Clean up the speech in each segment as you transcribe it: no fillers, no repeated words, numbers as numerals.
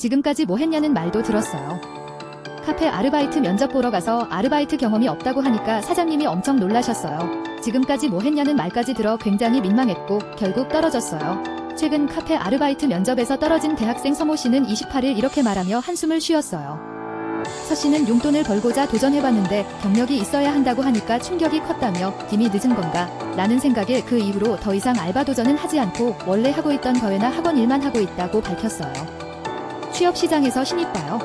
지금까지 뭐 했냐는 말도 들었어요. 카페 아르바이트 면접 보러 가서 아르바이트 경험이 없다고 하니까 사장님이 엄청 놀라셨어요. 지금까지 뭐 했냐는 말까지 들어 굉장히 민망했고 결국 떨어졌어요. 최근 카페 아르바이트 면접에서 떨어진 대학생 서모 씨는 28일 이렇게 말하며 한숨을 쉬었어요. 서 씨는 용돈을 벌고자 도전해봤는데 경력이 있어야 한다고 하니까 충격이 컸다며 이미 늦은 건가 라는 생각에 그 이후로 더 이상 알바 도전은 하지 않고 원래 하고 있던 과외나 학원 일만 하고 있다고 밝혔어요. 취업시장에서 신입봐요.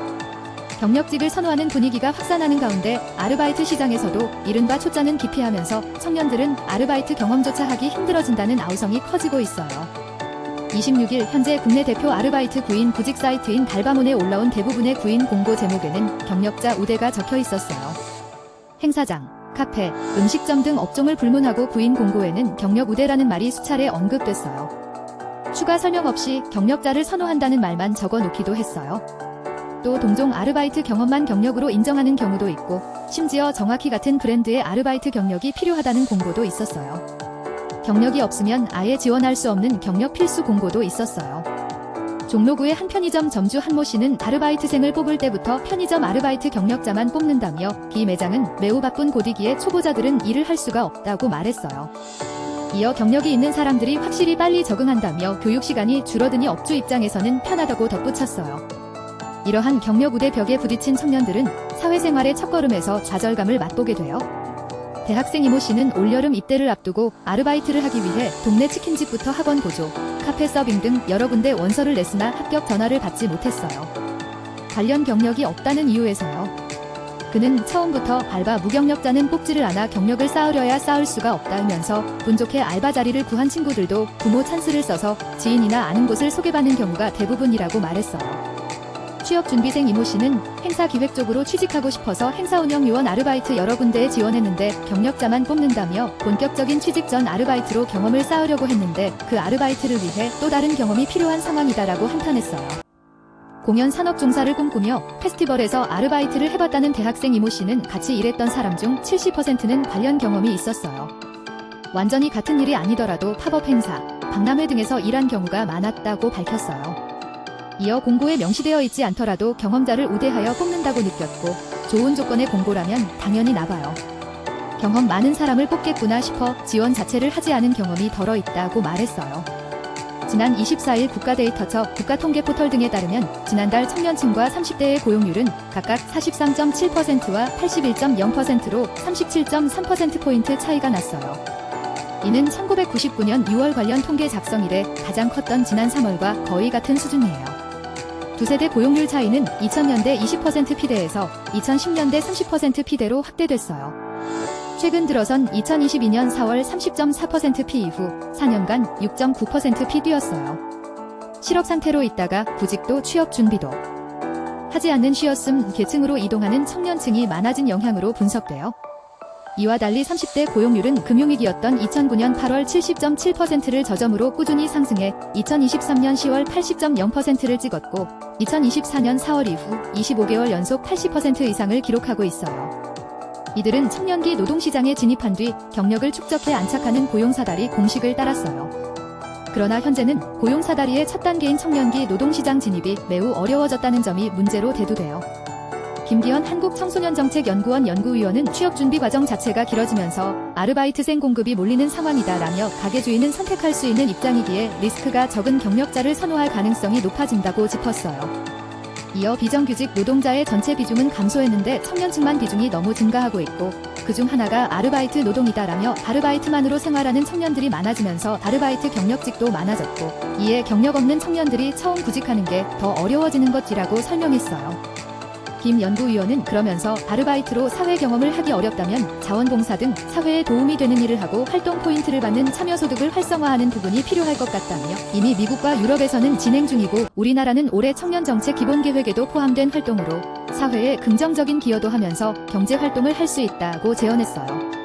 경력직을 선호하는 분위기가 확산하는 가운데 아르바이트 시장에서도 이른바 초짜는 기피하면서 청년들은 아르바이트 경험조차 하기 힘들어진다는 아우성이 커지고 있어요. 26일 현재 국내 대표 아르바이트 구인 구직 사이트인 달바몬에 올라온 대부분의 구인 공고 제목에는 경력자 우대가 적혀 있었어요. 행사장, 카페, 음식점 등 업종을 불문하고 구인 공고에는 경력 우대라는 말이 수차례 언급됐어요. 추가 설명 없이 경력자를 선호한다는 말만 적어 놓기도 했어요. 또 동종 아르바이트 경험만 경력으로 인정하는 경우도 있고 심지어 정확히 같은 브랜드의 아르바이트 경력이 필요하다는 공고도 있었어요. 경력이 없으면 아예 지원할 수 없는 경력 필수 공고도 있었어요. 종로구의 한 편의점 점주 한모 씨는 아르바이트생을 뽑을 때부터 편의점 아르바이트 경력자만 뽑는다며 이 매장은 매우 바쁜 곳이기에 초보자들은 일을 할 수가 없다고 말했어요. 이어 경력이 있는 사람들이 확실히 빨리 적응한다며 교육시간이 줄어드니 업주 입장에서는 편하다고 덧붙였어요. 이러한 경력 우대 벽에 부딪힌 청년들은 사회생활의 첫걸음에서 좌절감을 맛보게 돼요. 대학생 이모 씨는 올여름 입대를 앞두고 아르바이트를 하기 위해 동네 치킨집부터 학원 보조, 카페 서빙 등 여러 군데 원서를 냈으나 합격 전화를 받지 못했어요. 관련 경력이 없다는 이유에서요. 그는 처음부터 알바 무경력자는 뽑지를 않아 경력을 쌓으려야 쌓을 수가 없다면서 운 좋게 알바 자리를 구한 친구들도 부모 찬스를 써서 지인이나 아는 곳을 소개받는 경우가 대부분이라고 말했어요. 취업준비생 이모 씨는 행사 기획 쪽으로 취직하고 싶어서 행사 운영 요원 아르바이트 여러 군데에 지원했는데 경력자만 뽑는다며 본격적인 취직 전 아르바이트로 경험을 쌓으려고 했는데 그 아르바이트를 위해 또 다른 경험이 필요한 상황이다라고 한탄했어요. 공연 산업 종사를 꿈꾸며 페스티벌에서 아르바이트를 해봤다는 대학생 이모 씨는 같이 일했던 사람 중 70%는 관련 경험이 있었어요. 완전히 같은 일이 아니더라도 팝업 행사, 박람회 등에서 일한 경우가 많았다고 밝혔어요. 이어 공고에 명시되어 있지 않더라도 경험자를 우대하여 뽑는다고 느꼈고 좋은 조건의 공고라면 당연히 나봐요. 경험 많은 사람을 뽑겠구나 싶어 지원 자체를 하지 않은 경험이 덜어 있다고 말했어요. 지난 24일 국가데이터처 국가통계포털 등에 따르면 지난달 청년층과 30대의 고용률은 각각 43.7%와 81.0%로 37.3%포인트 차이가 났어요. 이는 1999년 6월 관련 통계 작성 이래 가장 컸던 지난 3월과 거의 같은 수준이에요. 두 세대 고용률 차이는 2000년대 20% 피대에서 2010년대 30% 피대로 확대됐어요. 최근 들어선 2022년 4월 30.4% 피 이후 4년간 6.9% 피 뛰었어요. 실업 상태로 있다가 구직도 취업 준비도 하지 않는 쉬었음 계층으로 이동하는 청년층이 많아진 영향으로 분석돼요. 이와 달리 30대 고용률은 금융위기였던 2009년 8월 70.7%를 저점으로 꾸준히 상승해 2023년 10월 80.0%를 찍었고 2024년 4월 이후 25개월 연속 80% 이상을 기록하고 있어요. 이들은 청년기 노동시장에 진입한 뒤 경력을 축적해 안착하는 고용사다리 공식을 따랐어요. 그러나 현재는 고용사다리의 첫 단계인 청년기 노동시장 진입이 매우 어려워졌다는 점이 문제로 대두돼요. 김기현 한국청소년정책연구원 연구위원은 취업준비 과정 자체가 길어지면서 아르바이트생 공급이 몰리는 상황이다라며 가계주의는 선택할 수 있는 입장이기에 리스크가 적은 경력자를 선호할 가능성이 높아진다고 짚었어요. 이어 비정규직 노동자의 전체 비중은 감소했는데 청년층만 비중이 너무 증가하고 있고 그중 하나가 아르바이트 노동이다라며 아르바이트만으로 생활하는 청년들이 많아지면서 아르바이트 경력직도 많아졌고 이에 경력 없는 청년들이 처음 구직하는 게 더 어려워지는 것이라고 설명했어요. 김 연구위원은 그러면서 아르바이트로 사회 경험을 하기 어렵다면 자원봉사 등 사회에 도움이 되는 일을 하고 활동 포인트를 받는 참여소득을 활성화하는 부분이 필요할 것 같다며 이미 미국과 유럽에서는 진행 중이고 우리나라는 올해 청년정책 기본계획에도 포함된 활동으로 사회에 긍정적인 기여도 하면서 경제활동을 할 수 있다고 제언했어요.